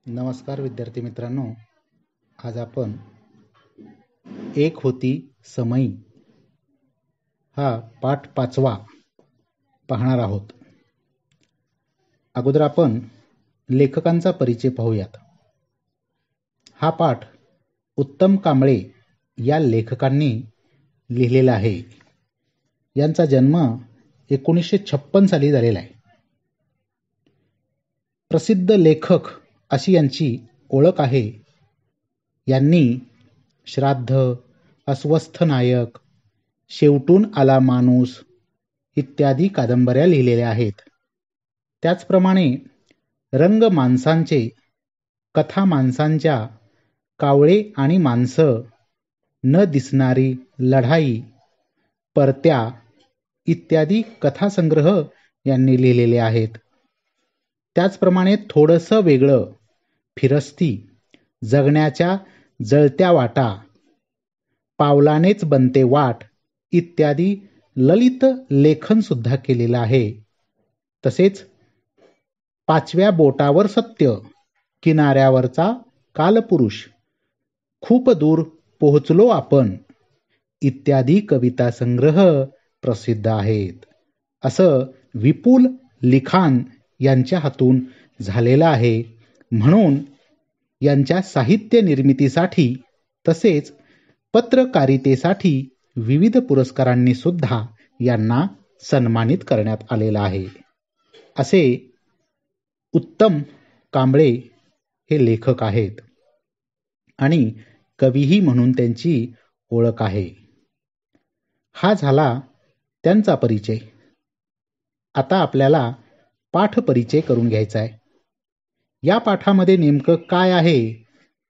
नमस्कार विद्यार्थी मित्रांनो, आज आपण एक होती समई हा पाठ 5वा पाहणार आहोत. अगोदर आपण लेखकांचा परिचय पाहूयात. हा पाठ उत्तम कांबळे या लेखकांनी लिहिलेला आहे. यांचा जन्म 1956 साली झालेला आहे. प्रसिद्ध लेखक अशी यांची ओळख आहे. यांनी श्राद्ध, अस्वस्थ नायक, शेवटून आला माणूस इत्यादी कादंबऱ्या लिहिलेल्या आहेत. त्याचप्रमाणे रंग माणसांचे, कथा माणसांच्या, कावळे आणि माणसं, न दिसणारी लढाई, परत्या इत्यादी कथासंग्रह यांनी लिहिलेले आहेत. त्याचप्रमाणे थोडंसं वेगळं, फिरस्ती, जगण्याच्या जळत्या वाटा, पावलानेच बनते वाट इत्यादी ललित लेखन सुद्धा केलेलं आहे. तसेच 5व्या बोटावर सत्य, किनाऱ्यावरचा कालपुरुष, खूप दूर पोहोचलो आपण इत्यादी कविता संग्रह प्रसिद्ध आहेत. असं विपुल लिखाण यांच्या हातून झालेलं आहे. म्हणून यांच्या साहित्य निर्मितीसाठी तसेच पत्रकारितेसाठी विविध पुरस्कारांनी सुद्धा यांना सन्मानित करण्यात आलेलं आहे. असे उत्तम कांबळे हे लेखक आहेत आणि कवीही म्हणून त्यांची ओळख आहे. हा झाला त्यांचा परिचय. आता आपल्याला पाठ परिचय करून घ्यायचा आहे. या पाठामध्ये नेमकं काय आहे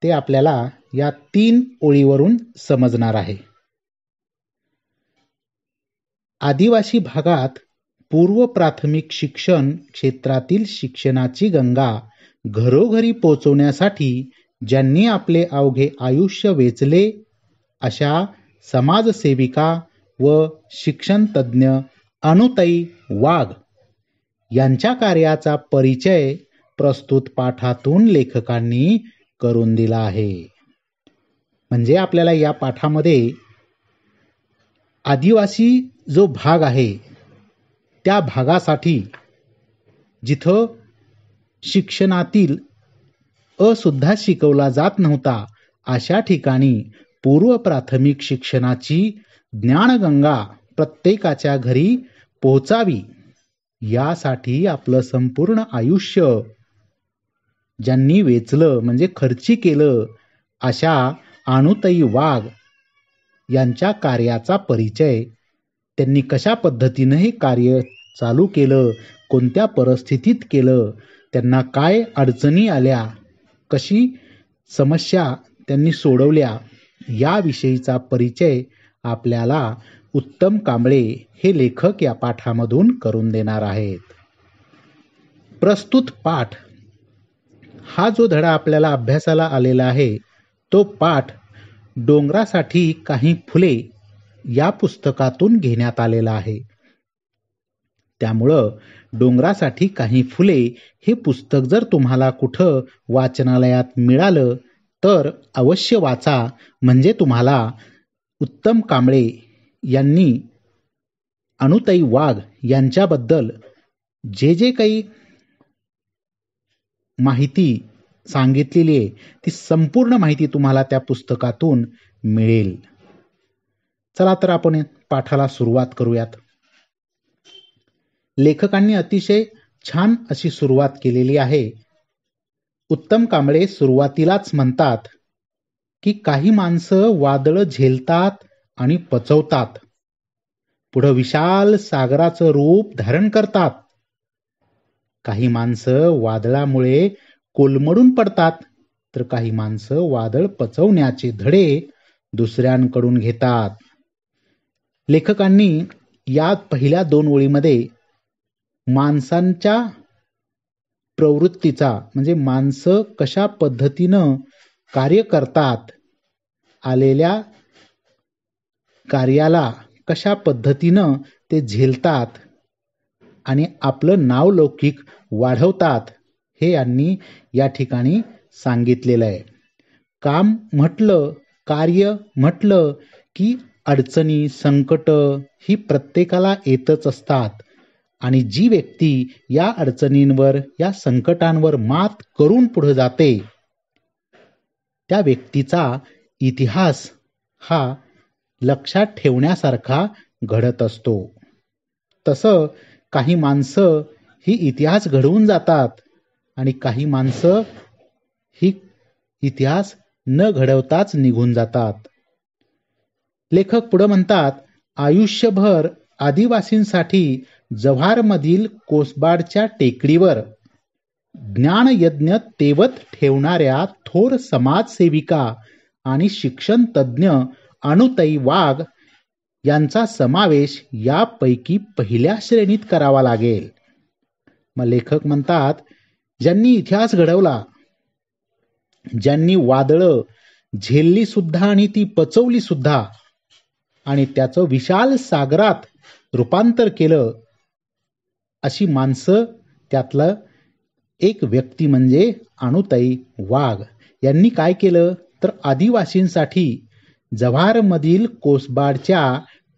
ते आपल्याला या 3 ओळीवरून समजणार आहे. आदिवासी भागात पूर्व प्राथमिक शिक्षण क्षेत्रातील शिक्षणाची गंगा घरोघरी पोहोचवण्यासाठी ज्यांनी आपले अवघे आयुष्य वेचले अशा समाजसेविका व शिक्षण तज्ज्ञ अनुताई वाघ यांच्या कार्याचा परिचय प्रस्तुत पाठातून लेखकांनी करून दिला आहे. म्हणजे आपल्याला या पाठामध्ये आदिवासी जो भाग आहे त्या भागासाठी जिथं शिक्षणातील सुद्धा शिकवला जात नव्हता अशा ठिकाणी पूर्व प्राथमिक शिक्षणाची ज्ञानगंगा प्रत्येकाच्या घरी पोहोचावी यासाठी आपलं संपूर्ण आयुष्य ज्यांनी वेचलं म्हणजे खर्ची केलं अशा अनुताई वाघ यांच्या कार्याचा परिचय, त्यांनी कशा पद्धतीनं हे कार्य चालू केलं, कोणत्या परिस्थितीत केलं, त्यांना काय अडचणी आल्या, कशी समस्या त्यांनी सोडवल्या याविषयीचा परिचय आपल्याला उत्तम कांबळे हे लेखक या पाठामधून करून देणार आहेत. प्रस्तुत पाठ हा जो धडा आपल्याला अभ्यासाला आलेला आहे तो पाठ डोंगरासाठी काही फुले या पुस्तकातून घेण्यात आलेला आहे. त्यामुळं डोंगरासाठी काही फुले हे पुस्तक जर तुम्हाला कुठं वाचनालयात मिळालं तर अवश्य वाचा. म्हणजे तुम्हाला उत्तम कांबळे यांनी अनुताई वाघ यांच्याबद्दल जे जे काही माहिती सांगितलेली आहे ती संपूर्ण माहिती तुम्हाला त्या पुस्तकातून मिळेल. चला तर आपण पाठाला सुरुवात करूयात. लेखकांनी अतिशय छान अशी सुरुवात केलेली आहे. उत्तम कांबळे सुरुवातीलाच म्हणतात की काही माणसं वादळ झेलतात आणि पचवतात, पुढं विशाल सागराचं रूप धारण करतात. काही माणसं वादळामुळे कोलमडून पडतात तर काही माणसं वादळ पचवण्याचे धडे दुसऱ्यांकडून घेतात. लेखकांनी या पहिल्या 2 ओळीमध्ये माणसांच्या प्रवृत्तीचा म्हणजे माणसं कशा पद्धतीनं कार्य करतात, आलेल्या कार्याला कशा पद्धतीनं ते झेलतात आणि आपलं नावलौकिक वाढवतात हे यांनी या ठिकाणी सांगितलेलं आहे. काम म्हटलं, कार्य म्हटलं की अडचणी, संकट ही प्रत्येकाला येतच असतात आणि जी व्यक्ती या अडचणींवर, या संकटांवर मात करून पुढे जाते, त्या व्यक्तीचा इतिहास हा लक्षात ठेवण्यासारखा घडत असतो. तसं काही माणसं ही इतिहास घडवून जातात आणि काही माणसं ही इतिहास न घडवताच निघून जातात. लेखक पुढे म्हणतात, आयुष्यभर आदिवासींसाठी जव्हारमधील कोसबाडच्या टेकडीवर ज्ञानयज्ञ तेवत ठेवणाऱ्या थोर समाजसेविका आणि शिक्षण तज्ज्ञ अनुताई वाघ यांचा समावेश यापैकी पहिल्या श्रेणीत करावा लागेल. मग लेखक म्हणतात, ज्यांनी इतिहास घडवला, ज्यांनी वादळं झेलली सुद्धा आणि ती पचवली सुद्धा आणि त्याचं विशाल सागरात रूपांतर केलं, अशी माणसं त्यातलं एक व्यक्ती म्हणजे अनुताई वाघ यांनी काय केलं तर आदिवासींसाठी जव्हारमधील कोसबाडच्या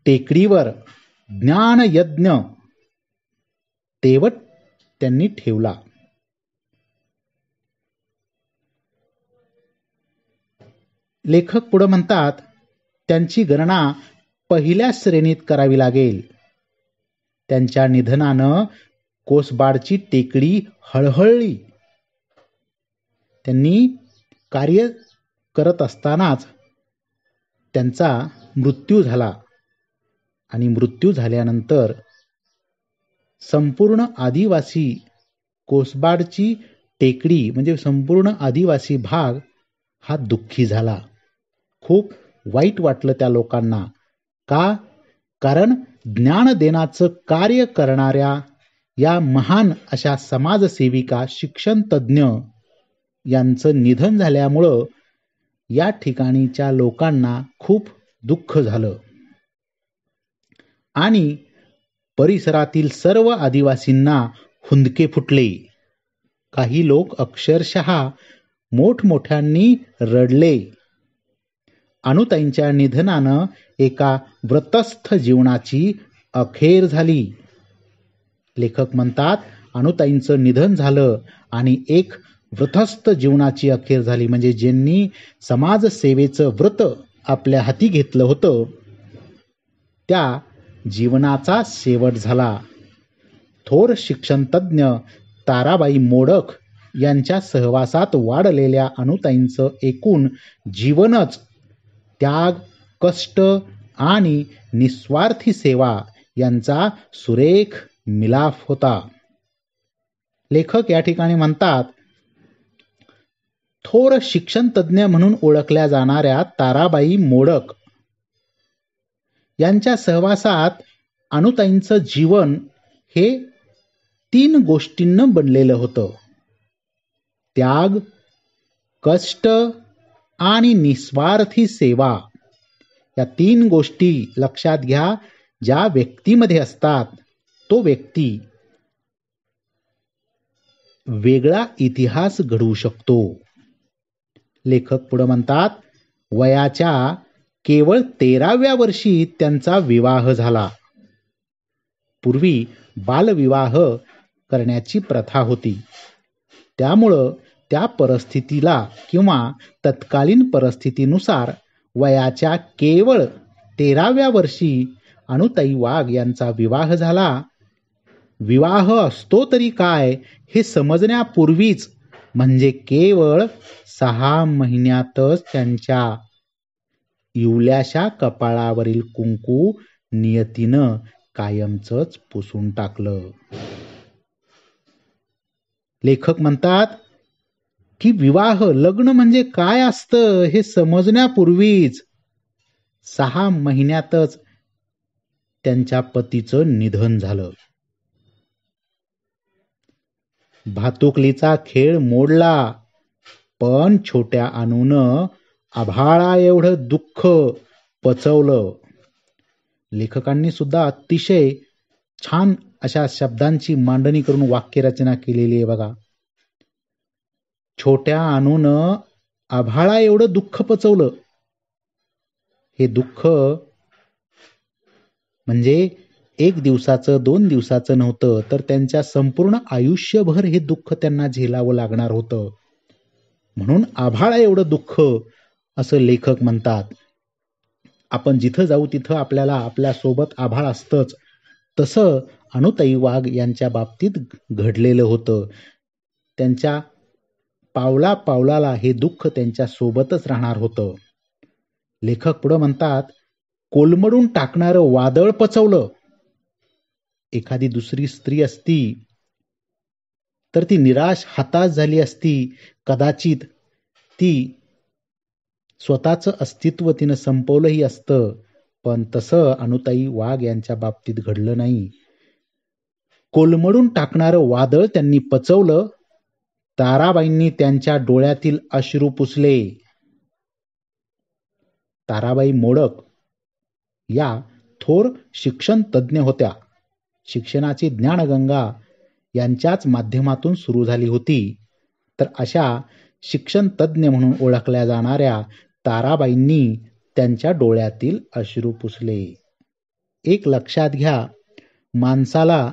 टेकडीवर ज्ञानयज्ञ तेवत त्यांनी ठेवला. लेखक पुढे म्हणतात, त्यांची गणना पहिल्या श्रेणीत करावी लागेल. त्यांच्या निधनानं कोसबाडची टेकडी हळहळली. त्यांनी कार्य करत असतानाच त्यांचा मृत्यू झाला आणि मृत्यू झाल्यानंतर संपूर्ण आदिवासी कोसबाडची टेकडी म्हणजे संपूर्ण आदिवासी भाग हा दुःखी झाला. खूप वाईट वाटलं त्या लोकांना. का? कारण ज्ञानदेनाचं कार्य करणाऱ्या या महान अशा समाजसेविका, शिक्षण तज्ज्ञ यांचं निधन झाल्यामुळं या ठिकाणीच्या लोकांना खूप दुःख झालं आणि परिसरातील सर्व आदिवासींना हुंदके फुटले. काही लोक अक्षरशः मोठमोठ्यांनी रडले. अनुताईंच्या निधनानं एका व्रतस्थ जीवनाची अखेर झाली. लेखक म्हणतात, अनुताईंचं निधन झालं आणि एक व्रतस्थ जीवनाची अखेर झाली, म्हणजे ज्यांनी समाजसेवेचं व्रत आपल्या हाती घेतलं होतं त्या जीवनाचा शेवट झाला. थोर शिक्षणतज्ज्ञ ताराबाई मोडक यांच्या सहवासात वाढलेल्या अनुताईंचं एकूण जीवनच त्याग, कष्ट आणि निस्वार्थी सेवा यांचा सुरेख मिलाफ होता. लेखक या ठिकाणी म्हणतात, थोर शिक्षण तज्ज्ञ म्हणून ओळखल्या जाणाऱ्या ताराबाई मोडक यांच्या सहवासात अनुताईंचं जीवन हे 3 गोष्टींनं बनलेलं होतं. त्याग, कष्ट आणि निस्वार्थी सेवा. या 3 गोष्टी लक्षात घ्या. ज्या व्यक्तीमध्ये असतात तो व्यक्ती वेगळा इतिहास घडवू शकतो. लेखक पुढे म्हणतात, वयाच्या केवळ 13व्या वर्षी त्यांचा विवाह झाला. पूर्वी बालविवाह करण्याची प्रथा होती. त्यामुळं त्या परिस्थितीला किंवा तत्कालीन परिस्थितीनुसार वयाच्या केवळ 13व्या वर्षी अनुताई वाघ यांचा विवाह झाला. विवाह असतो तरी काय हे समजण्यापूर्वीच म्हणजे केवळ 6 महिन्यातच त्यांच्या इवल्याशा कपाळावरील कुंकू नियतीनं कायमचंच पुसून टाकलं. लेखक म्हणतात की विवाह, लग्न म्हणजे काय असतं हे समजण्यापूर्वीच 6 महिन्यातच त्यांच्या पतीचं निधन झालं. भातुकलीचा खेळ मोडला, पण छोट्या अनूनं आभाळा एवढं दुःख पचवलं. लेखकांनी सुद्धा अतिशय छान अशा शब्दांची मांडणी करून वाक्यरचना केलेली आहे बघा. छोट्या अणून आभाळा एवढं दुःख पचवलं. हे दुःख म्हणजे 1 दिवसाचं 2 दिवसाचं नव्हतं, तर त्यांच्या संपूर्ण आयुष्यभर हे दुःख त्यांना झेलावं लागणार होतं. म्हणून आभाळा एवढं दुःख असं लेखक म्हणतात. आपण जिथं जाऊ तिथं आपल्याला आपल्या सोबत आभाळ असतंच. तसं अनुताई वाघ यांच्या बाबतीत घडलेलं होतं. त्यांच्या पावला पावलाला हे दुःख त्यांच्या सोबतच राहणार होतं. लेखक पुढे म्हणतात, कोलमडून टाकणारं वादळ पचवलं. एखादी दुसरी स्त्री असती तर ती निराश हताश झाली असती. कदाचित ती स्वतःचं अस्तित्व तिनं संपवलंही असतं. पण तसं अनुताई वाघ यांच्या बाबतीत घडलं नाही. कोलमडून टाकणारं वादळ त्यांनी पचवलं. ताराबाईंनी त्यांच्या डोळ्यातील अश्रू पुसले. ताराबाई मोडक या थोर शिक्षण तज्ज्ञ होत्या. शिक्षणाची ज्ञानगंगा यांच्याच माध्यमातून सुरू झाली होती. तर अशा शिक्षण तज्ज्ञ म्हणून ओळखल्या जाणाऱ्या ताराबाईंनी त्यांच्या डोळ्यातील अश्रू पुसले. एक लक्षात घ्या, माणसाला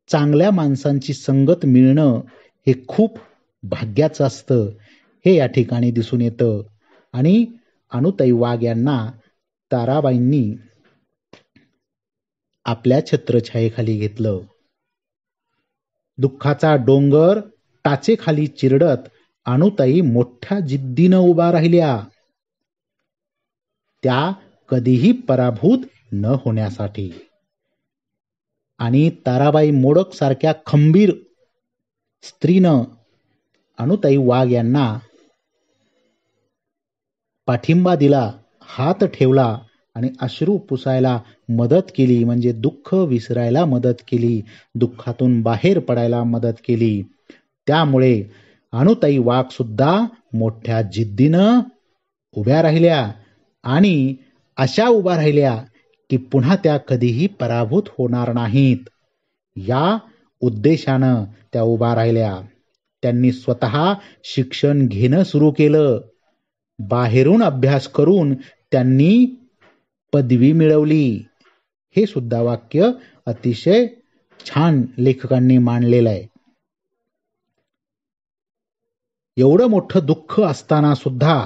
चांगल्या माणसांची संगत मिळणं हे खूप भाग्याचं असतं, हे या ठिकाणी दिसून येतं. आणि अनुताई वाघ यांना ताराबाईंनी आपल्या छत्रछायेखाली घेतलं. दुःखाचा डोंगर टाचेखाली चिरडत अनुताई मोठ्या जिद्दीनं उभा राहिल्या. त्या कधीही पराभूत न होण्यासाठी. आणि ताराबाई मोडक सारख्या खंबीर स्त्रीनं अनुताई वाघ यांना पाठिंबा दिला, हात ठेवला आणि अश्रू पुसायला मदत केली. म्हणजे दुःख विसरायला मदत केली, दुःखातून बाहेर पडायला मदत केली. त्यामुळे अनुताई वाघ सुद्धा मोठ्या जिद्दीनं उभ्या राहिल्या आणि अशा उभ्या राहिल्या की पुन्हा त्या कधीही पराभूत होणार नाहीत, या उद्देशानं त्या उभा राहिल्या. त्यांनी स्वतः शिक्षण घेणं सुरू केलं. बाहेरून अभ्यास करून त्यांनी पदवी मिळवली. हे सुद्धा वाक्य अतिशय छान लेखकांनी मांडलेलं आहे. एवढं मोठं दुःख असताना सुद्धा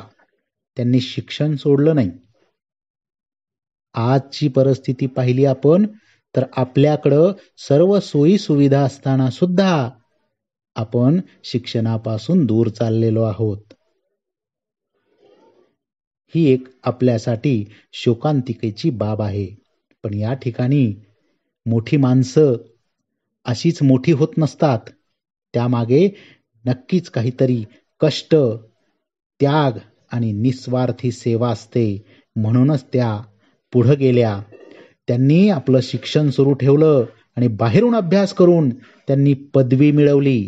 त्यांनी शिक्षण सोडलं नाही. आजची परिस्थिती पाहिली आपण तर आपल्याकडं सर्व सोयी सुविधा असताना सुद्धा आपण शिक्षणापासून दूर चाललेलो आहोत. ही एक आपल्यासाठी शोकांतिकेची बाब आहे. पण या ठिकाणी मोठी माणसं अशीच मोठी होत नसतात. त्यामागे नक्कीच काहीतरी कष्ट, त्याग आणि निस्वार्थी सेवा असते. म्हणूनच त्या पुढे गेल्या. त्यांनी आपलं शिक्षण सुरू ठेवलं आणि बाहेरून अभ्यास करून त्यांनी पदवी मिळवली.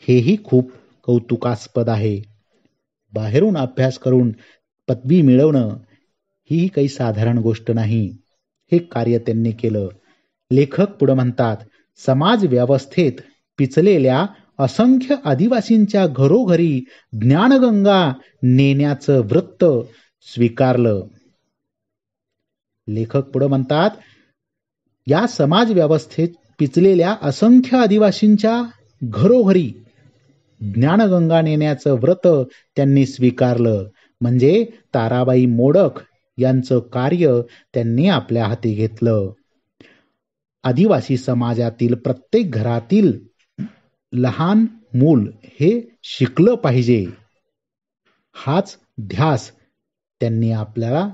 हेही खूप कौतुकास्पद आहे. बाहेरून अभ्यास करून पदवी मिळवणं ही काही साधारण गोष्ट नाही. हे कार्य त्यांनी केलं. लेखक पुढे म्हणतात, समाज व्यवस्थेत पिचलेल्या असंख्य आदिवासींच्या घरोघरी ज्ञानगंगा नेण्याचं वृत्त स्वीकारलं. लेखक पुढे म्हणतात, या समाज व्यवस्थेत पिचलेल्या असंख्य आदिवासींच्या घरोघरी ज्ञानगंगा नेण्याचं व्रत त्यांनी स्वीकारलं. म्हणजे ताराबाई मोडक यांचं कार्य त्यांनी आपल्या हाती घेतलं. आदिवासी समाजातील प्रत्येक घरातील लहान मूल हे शिकलं पाहिजे, हाच ध्यास त्यांनी आपल्याला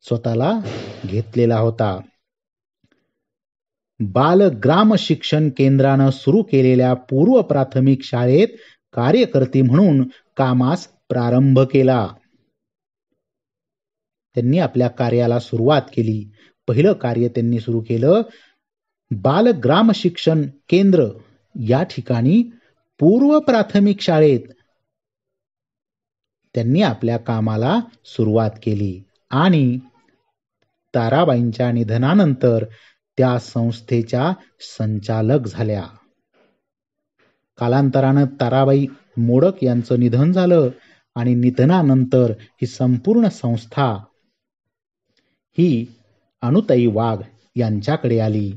स्वतःला घेतलेला होता. बाल ग्राम शिक्षण केंद्रानं सुरू केलेल्या पूर्व प्राथमिक शाळेत कार्यकर्ती म्हणून कामास प्रारंभ केला. त्यांनी आपल्या कार्याला सुरुवात केली. पहिलं कार्य त्यांनी सुरू केलं, बाल ग्राम शिक्षण केंद्र या ठिकाणी पूर्व प्राथमिक शाळेत त्यांनी आपल्या कामाला सुरुवात केली. आणि ताराबाईंच्या निधनानंतर त्या संस्थेच्या संचालक झाल्या. कालांतरानं ताराबाई मोडक यांचं निधन झालं आणि निधनानंतर ही संपूर्ण संस्था ही अनुताई वाघ यांच्याकडे आली.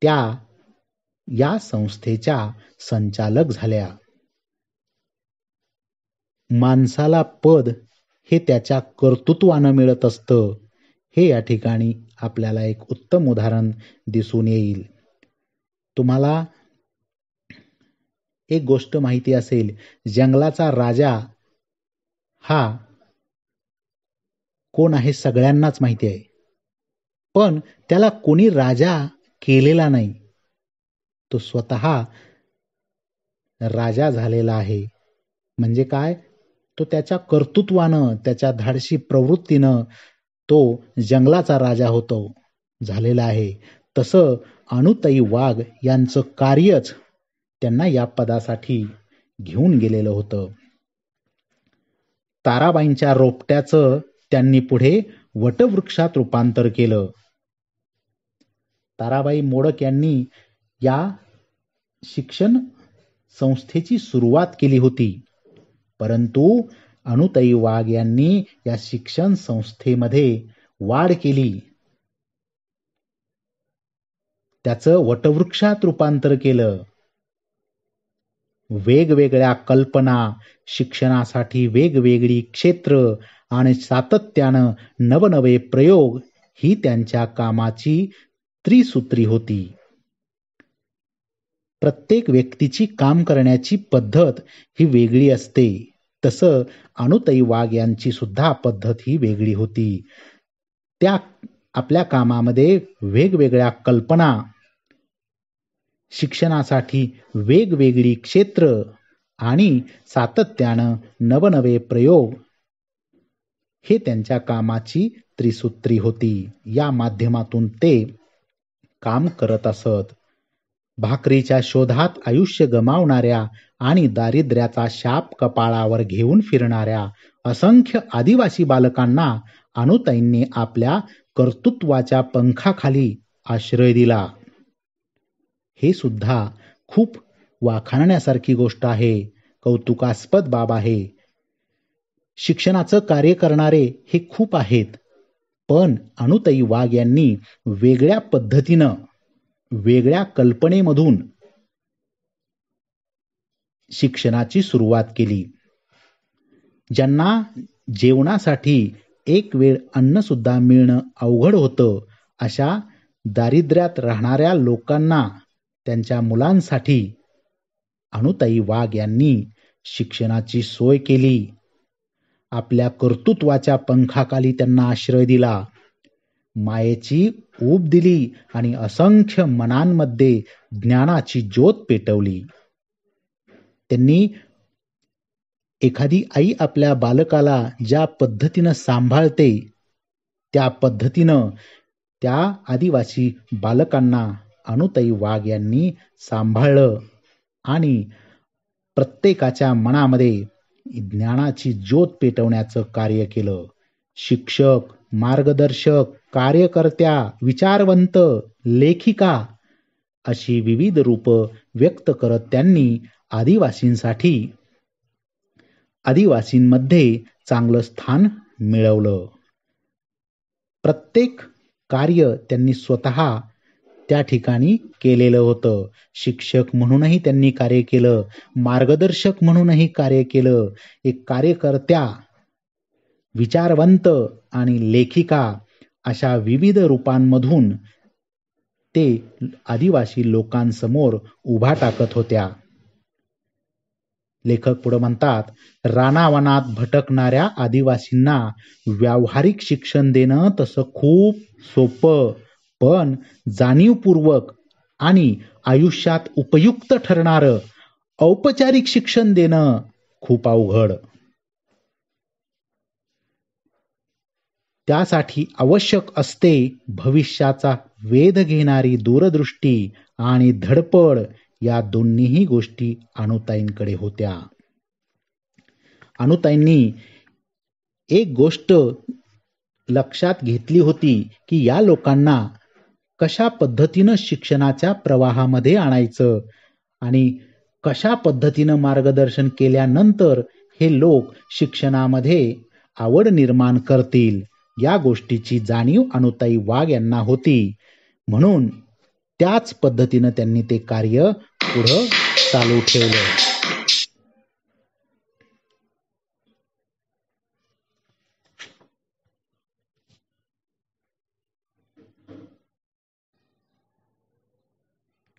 त्या या संस्थेच्या संचालक झाल्या. माणसाला पद हे त्याच्या कर्तृत्वानं मिळत असतं, हे या ठिकाणी आपल्याला एक उत्तम उदाहरण दिसून येईल. तुम्हाला एक गोष्ट माहिती असेल, जंगलाचा राजा हा कोण आहे सगळ्यांनाच माहिती आहे, पण त्याला कोणी राजा केलेला नाही. तो स्वतः राजा झालेला आहे. म्हणजे काय? तो त्याच्या कर्तृत्वानं, त्याच्या धाडसी प्रवृत्तीनं तो जंगलाचा राजा होतो झालेला आहे. तसं अनुताई वाघ यांचं कार्यच त्यांना या पदासाठी घेऊन गेलेलं होतं. ताराबाईंच्या रोपट्याचं त्यांनी पुढे वटवृक्षात रूपांतर केलं. ताराबाई मोडक यांनी या शिक्षण संस्थेची सुरुवात केली होती, परंतु अनुताई वाघ यांनी या शिक्षण संस्थेमध्ये वाढ केली, त्याचं वटवृक्षात रूपांतर केलं. वेगवेगळ्या कल्पना, शिक्षणासाठी वेगवेगळी क्षेत्र आणि सातत्यानं नवनवे प्रयोग ही त्यांच्या कामाची त्रिसूत्री होती. प्रत्येक व्यक्तीची काम करण्याची पद्धत ही वेगळी असते. तसं अनुताई वाघ यांची सुद्धा पद्धत ही वेगळी होती. त्या आपल्या कामामध्ये वेगवेगळ्या कल्पना, शिक्षणासाठी वेगवेगळी क्षेत्र आणि सातत्यानं नवनवे प्रयोग हे त्यांच्या कामाची त्रिसूत्री होती. या माध्यमातून ते काम करत असत. भाकरीच्या शोधात आयुष्य गमावणाऱ्या आणि दारिद्र्याचा शाप कपाळावर घेऊन फिरणाऱ्या असंख्य आदिवासी बालकांना अनुताईंनी आपल्या कर्तृत्वाच्या पंखाखाली आश्रय दिला. हे सुद्धा खूप वाखाणण्यासारखी गोष्ट आहे, कौतुकास्पद बाब आहे. शिक्षणाचं कार्य करणारे हे खूप आहेत, पण अनुताई वाघ यांनी वेगळ्या पद्धतीनं, वेगळ्या कल्पनेमधून शिक्षणाची सुरुवात केली. ज्यांना जेवणासाठी एक वेळ अन्न सुद्धा मिळणं अवघड होतं, अशा दारिद्र्यात राहणाऱ्या लोकांना, त्यांच्या मुलांसाठी अनुताई वाघ यांनी शिक्षणाची सोय केली. आपल्या कर्तृत्वाच्या पंखाखाली त्यांना आश्रय दिला, मायेची ऊब दिली आणि असंख्य मनांमध्ये ज्ञानाची ज्योत पेटवली. त्यांनी एखादी आई आपल्या बालकाला ज्या पद्धतीनं सांभाळते, त्या पद्धतीनं त्या आदिवासी बालकांना अनुताई वाघ यांनी सांभाळलं आणि प्रत्येकाच्या मनामध्ये ज्ञानाची ज्योत पेटवण्याचं कार्य केलं. शिक्षक, मार्गदर्शक, कार्यकर्त्या, विचारवंत, लेखिका अशी विविध रूपं व्यक्त करत त्यांनी आदिवासींमध्ये चांगलं स्थान मिळवलं. प्रत्येक कार्य त्यांनी स्वतः त्या ठिकाणी केलेलं होतं. शिक्षक म्हणूनही त्यांनी कार्य केलं, मार्गदर्शक म्हणूनही कार्य केलं, एक कार्यकर्त्या, विचारवंत आणि लेखिका अशा विविध रूपांमधून ते आदिवासी लोकांसमोर उभा टाकत होत्या. लेखक पुढे म्हणतात, रानावनात भटकणाऱ्या आदिवासींना व्यावहारिक शिक्षण देणं तसं खूप सोपं, पण जाणीवपूर्वक आणि आयुष्यात उपयुक्त ठरणारं औपचारिक शिक्षण देणं खूप अवघड. त्यासाठी आवश्यक असते भविष्याचा वेध घेणारी दूरदृष्टी आणि धडपड. या दोन्हीही गोष्टी अनुताईंकडे होत्या. अनुताईंनी एक गोष्ट लक्षात घेतली होती की या लोकांना कशा पद्धतीनं शिक्षणाच्या प्रवाहामध्ये आणायचं आणि कशा पद्धतीनं मार्गदर्शन केल्यानंतर हे लोक शिक्षणामध्ये आवड निर्माण करतील या गोष्टीची जाणीव अनुताई वाघ यांना होती. म्हणून त्याच पद्धतीनं त्यांनी ते कार्य पुढं चालू ठेवलं.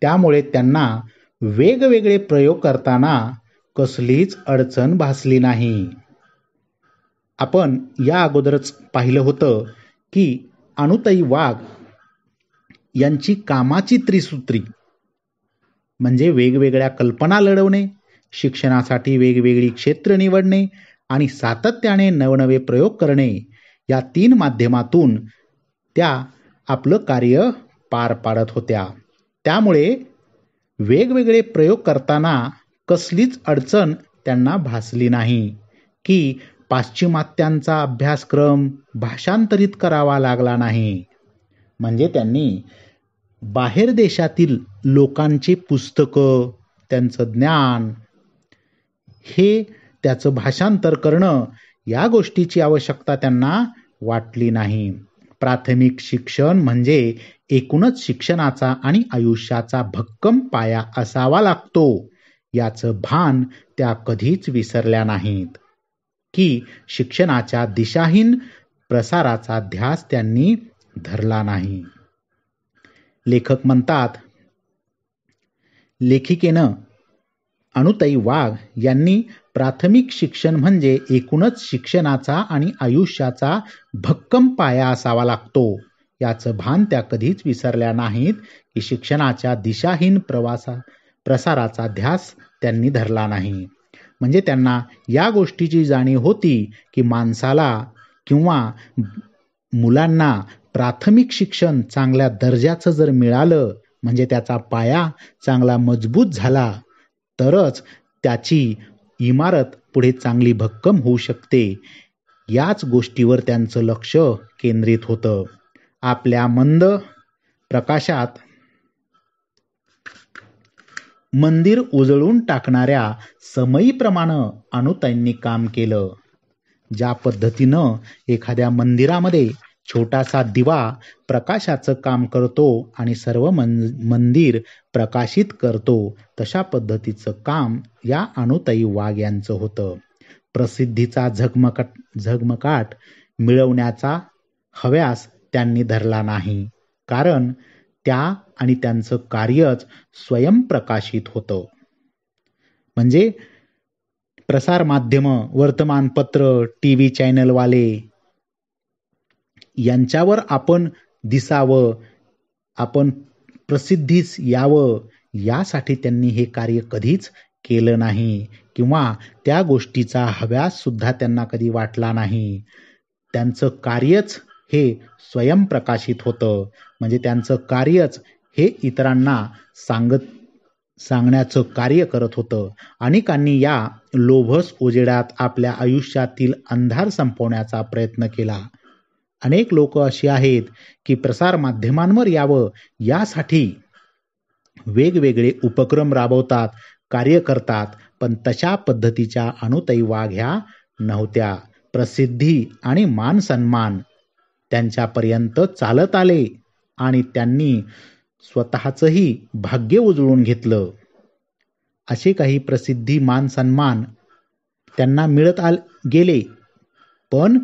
त्यामुळे त्यांना वेगवेगळे प्रयोग करताना कसलीच अडचण भासली नाही. आपण या अगोदरच पाहिलं होतं की अनुताई वाघ यांची कामाची त्रिसूत्री म्हणजे वेगवेगळ्या कल्पना लढवणे, शिक्षणासाठी वेगवेगळी क्षेत्र निवडणे आणि सातत्याने नवनवे प्रयोग करणे या 3 माध्यमातून त्या आपलं कार्य पार पाडत होत्या. त्यामुळे वेगवेगळे प्रयोग करताना कसलीच अडचण त्यांना भासली नाही की पाश्चिमात्यांचा अभ्यासक्रम भाषांतरित करावा लागला नाही. म्हणजे त्यांनी बाहेर देशातील लोकांची पुस्तकं, त्यांचं ज्ञान हे त्याचं भाषांतर करणं या गोष्टीची आवश्यकता त्यांना वाटली नाही. प्राथमिक शिक्षण म्हणजे एकूणच शिक्षणाचा आणि आयुष्याचा भक्कम पाया असावा लागतो याचं भान त्या कधीच विसरल्या नाहीत की शिक्षणाच्या दिशाहीन प्रसाराचा ध्यास त्यांनी धरला नाही. लेखक म्हणतात, लेखिकेनं अनुताई वाघ यांनी प्राथमिक शिक्षण म्हणजे एकूणच शिक्षणाचा आणि आयुष्याचा भक्कम पाया असावा लागतो याचं भान त्या कधीच विसरल्या नाहीत की शिक्षणाच्या दिशाहीन प्रसाराचा ध्यास त्यांनी धरला नाही. म्हणजे त्यांना या गोष्टीची जाणीव होती की माणसाला किंवा मुलांना प्राथमिक शिक्षण चांगल्या दर्जाचं जर मिळालं म्हणजे त्याचा पाया चांगला मजबूत झाला तरच त्याची इमारत पुढे चांगली भक्कम होऊ शकते. याच गोष्टीवर त्यांचं लक्ष केंद्रित होतं. आपल्या मंद प्रकाशात मंदिर उजळून टाकणाऱ्या समईप्रमाणे अनुताईंनी काम केलं. ज्या पद्धतीनं एखाद्या मंदिरामध्ये छोटासा दिवा प्रकाशाचं काम करतो आणि सर्व मंदिर प्रकाशित करतो तशा पद्धतीचं काम या अनुताई वाघ यांचं होतं. प्रसिद्धीचा झगमगाट मिळवण्याचा हव्यास त्यांनी धरला नाही कारण त्या आणि त्यांचं कार्यच स्वयंप्रकाशित होतं. म्हणजे प्रसार माध्यम, वर्तमानपत्र, TV चॅनलवाले यांच्यावर आपण दिसावं, आपण प्रसिद्धीस यावं यासाठी त्यांनी हे कार्य कधीच केलं नाही किंवा त्या गोष्टीचा हव्यास सुद्धा त्यांना कधी वाटला नाही. त्यांचं कार्यच हे स्वयंप्रकाशित होतं. म्हणजे त्यांचं कार्यच हे इतरांना सांगण्याचं कार्य करत होतं. अनेकांनी या लोभस उजेडात आपल्या आयुष्यातील अंधार संपवण्याचा प्रयत्न केला. अनेक लोक अशी आहेत की प्रसार माध्यमांवर यावं यासाठी वेगवेगळे उपक्रम राबवतात, कार्य करतात, पण तशा पद्धतीच्या अनुताई वाघ ह्या नव्हत्या. प्रसिद्धी आणि मान सन्मान त्यांच्यापर्यंत चालत आले आणि त्यांनी स्वतःचंही भाग्य उजळून घेतलं. असे काही प्रसिद्धी, मान सन्मान त्यांना मिळत गेले, पण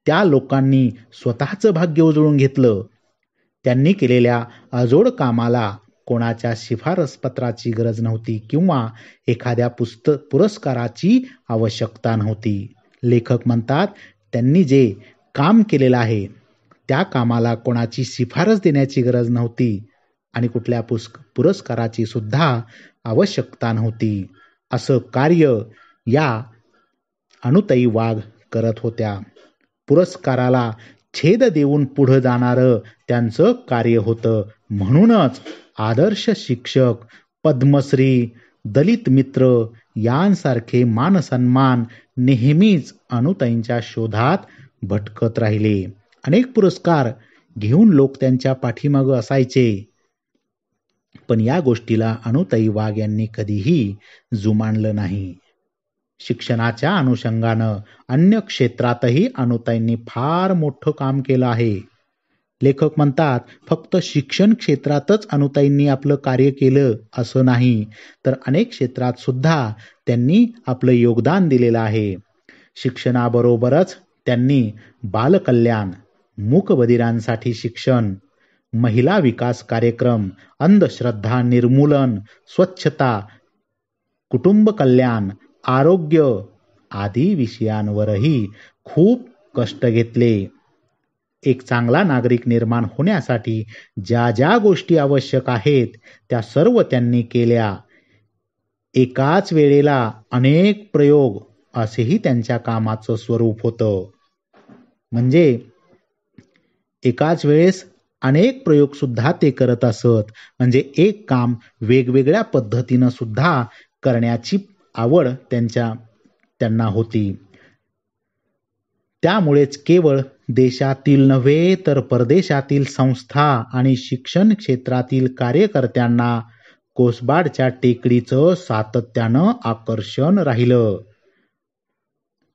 त्या लोकांनी स्वतःचं भाग्य उजळून घेतलं. त्यांनी केलेल्या अजोड कामाला कोणाच्या शिफारसपत्राची गरज नव्हती किंवा एखाद्या पुरस्काराची आवश्यकता नव्हती. लेखक म्हणतात, त्यांनी जे काम केलेलं आहे त्या कामाला कोणाची शिफारस देण्याची गरज नव्हती आणि कुठल्या पुरस्काराची सुद्धा आवश्यकता नव्हती. असं कार्य या अनुताई वाघ करत होत्या. पुरस्काराला छेद देऊन पुढे जाणारं त्यांचं कार्य होतं. म्हणूनच आदर्श शिक्षक, पद्मश्री, दलित मित्र यांसारखे मानसन्मान नेहमीच अनुताईंच्या शोधात भटकत राहिले. अनेक पुरस्कार घेऊन लोक त्यांच्या पाठीमागं असायचे. पण या गोष्टीला अनुताई वाघ यांनी कधीही जुमानलं नाही. शिक्षणाच्या अनुषंगानं अन्य क्षेत्रातही अनुताईंनी फार मोठं काम केलं आहे. लेखक म्हणतात, फक्त शिक्षण क्षेत्रातच अनुताईंनी आपलं कार्य केलं असं नाही, तर अनेक क्षेत्रात सुद्धा त्यांनी आपलं योगदान दिलेलं आहे. शिक्षणाबरोबरच त्यांनी बालकल्याण, मूकबधिरांसाठी शिक्षण, महिला विकास कार्यक्रम, अंधश्रद्धा निर्मूलन, स्वच्छता, कुटुंब कल्याण, आरोग्य आदी विषयांवरही खूप कष्ट घेतले. एक चांगला नागरिक निर्माण होण्यासाठी ज्या ज्या गोष्टी आवश्यक आहेत त्या सर्व त्यांनी केल्या. एकाच वेळेला अनेक प्रयोग असेही त्यांच्या कामाचं स्वरूप होतं. म्हणजे एकाच वेळेस अनेक प्रयोग सुद्धा ते करत असत. म्हणजे एक काम वेगवेगळ्या पद्धतीनं सुद्धा करण्याची आवड त्यांना होती. त्यामुळेच केवळ देशातील नव्हे तर परदेशातील संस्था आणि शिक्षण क्षेत्रातील कार्यकर्त्यांना कोसबाडच्या टेकडीचं सातत्यानं आकर्षण राहिलं.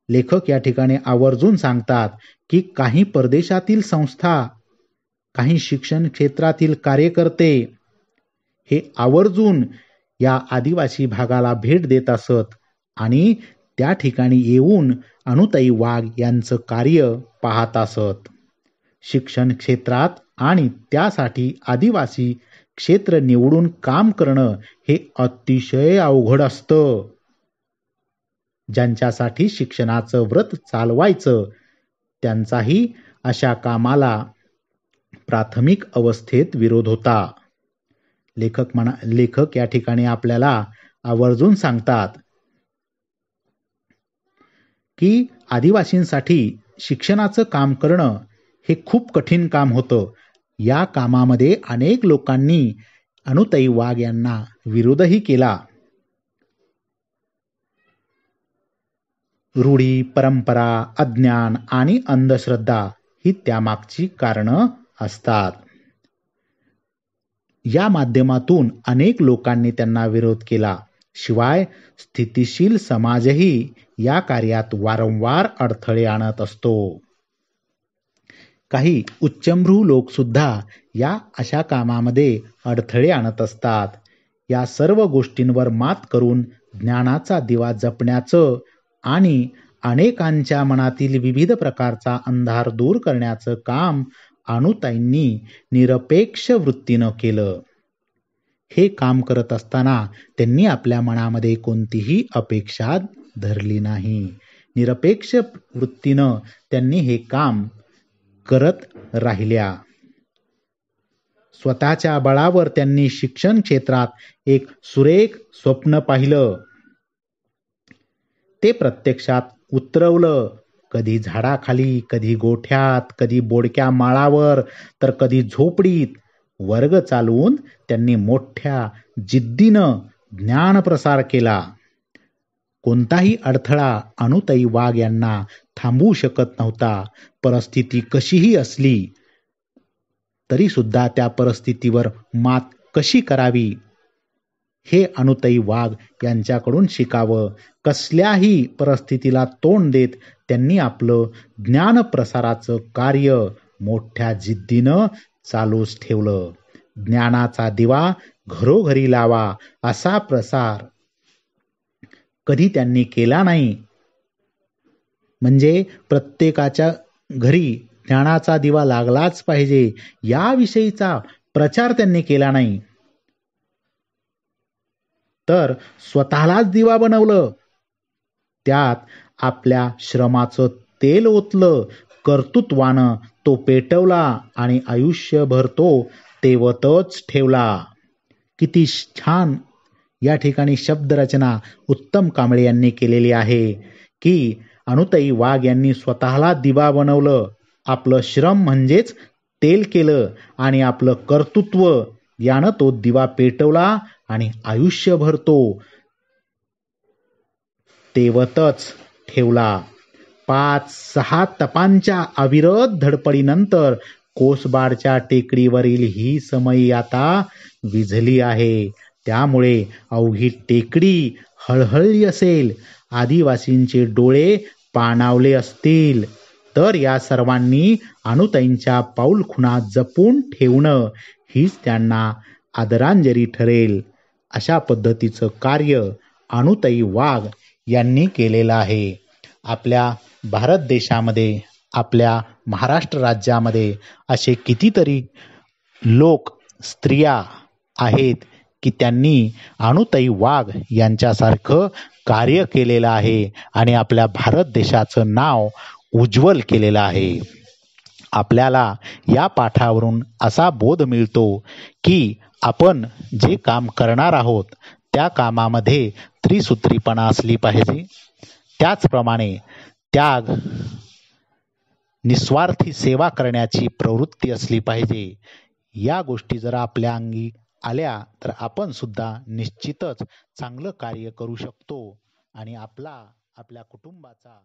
लेखक या ठिकाणी आवर्जून सांगतात की काही परदेशातील संस्था, काही शिक्षण क्षेत्रातील कार्यकर्ते हे आवर्जून या आदिवासी भागाला भेट देत असत आणि त्या ठिकाणी येऊन अनुताई वाघ यांचं कार्य पाहत असत. शिक्षण क्षेत्रात आणि त्यासाठी आदिवासी क्षेत्र निवडून काम करणं हे अतिशय अवघड असतं. ज्यांच्यासाठी शिक्षणाचं व्रत चालवायचं त्यांचाही अशा कामाला प्राथमिक अवस्थेत विरोध होता. लेखक या ठिकाणी आपल्याला आवर्जून सांगतात की आदिवासींसाठी शिक्षणाचं काम करणं हे खूप कठीण काम होतं. या कामामध्ये अनेक लोकांनी अनुताई वाघ यांना विरोधही केला. रूढी, परंपरा, अज्ञान आणि अंधश्रद्धा ही त्यामागची कारणं असतात. या माध्यमातून अनेक लोकांनी त्यांना विरोध केला. शिवाय स्थितिशील समाजही या कार्यात वारंवार अडथळे आणत असतो. काही उच्चभ्रू लोक सुद्धा या अशा कामामध्ये अडथळे आणत असतात. या सर्व गोष्टींवर मात करून ज्ञानाचा दिवा जपण्याचं आणि अनेकांच्या मनातील विविध प्रकारचा अंधार दूर करण्याचं काम अनुताईंनी निरपेक्ष वृत्तीनं केलं. हे काम करत असताना त्यांनी आपल्या मनामध्ये कोणतीही अपेक्षा धरली नाही. निरपेक्ष वृत्तीनं त्यांनी हे काम करत राहिल्या. स्वतःच्या बळावर त्यांनी शिक्षण क्षेत्रात एक सुरेख स्वप्न पाहिलं. ते प्रत्यक्षात उतरवलं. कधी झाडाखाली, कधी गोठ्यात, कधी बोडक्या माळावर, तर कधी झोपडीत वर्ग चालवून त्यांनी मोठ्या जिद्दीनं ज्ञानप्रसार केला. कोणताही अडथळा अनुताई वाघ यांना थांबवू शकत नव्हता. परिस्थिती कशीही असली तरी सुद्धा त्या परिस्थितीवर मात कशी करावी हे अनुताई वाघ यांच्याकडून शिकावं. कसल्याही परिस्थितीला तोंड देत त्यांनी आपलं ज्ञानप्रसाराचं कार्य मोठ्या जिद्दीनं चालूच ठेवलं. ज्ञानाचा दिवा घरोघरी लावा असा प्रसार कधी त्यांनी केला नाही. म्हणजे प्रत्येकाच्या घरी ज्ञानाचा दिवा लागलाच पाहिजे याविषयीचा प्रचार त्यांनी केला नाही. तर स्वतःलाच दिवा बनवलं. त्यात आपल्या श्रमाचं तेल ओतलं. कर्तृत्वानं तो पेटवला आणि आयुष्यभर तो तेवतच ठेवला. किती छान या ठिकाणी शब्दरचना उत्तम कांबळे यांनी केलेली आहे की अनुताई वाघ यांनी स्वतःला दिवा बनवलं. आपलं श्रम म्हणजेच तेल केलं आणि आपलं कर्तृत्व यानं तो दिवा पेटवला आणि आयुष्यभर तो तेवतच ठेवला. 5-6 तपांच्या अविरत धडपडीनंतर कोसबाडच्या टेकडीवरील ही समई आता विझली आहे. त्यामुळे अवघी टेकडी हळहळली असेल, आदिवासींचे डोळे पाणावले असतील. तर या सर्वांनी अनुताईंच्या पाऊलखुणा जपून ठेवणं हीच त्यांना आदरांजली ठरेल. अशा पद्धतीचं कार्य अनुताई वाघ यांनी केलेलं आहे. आपल्या भारत देशामध्ये, आपल्या महाराष्ट्र राज्यामध्ये असे कितीतरी लोक, स्त्रिया आहेत की त्यांनी अनुताई वाघ यांच्यासारखं कार्य केलेलं आहे आणि आपल्या भारत देशाचं नाव उज्ज्वल केलेलं आहे. आपल्याला या पाठावरून असा बोध मिळतो की आपण जे काम करणार आहोत त्या कामामध्ये त्रिसूत्रीपणा असली पाहिजे. त्याचप्रमाणे त्याग, निस्वार्थी सेवा करण्याची प्रवृत्ती असली पाहिजे. या गोष्टी जर आपल्या अंगी आल्या तर आपण सुद्धा निश्चितच चांगलं कार्य करू शकतो आणि आपल्या कुटुंबाचा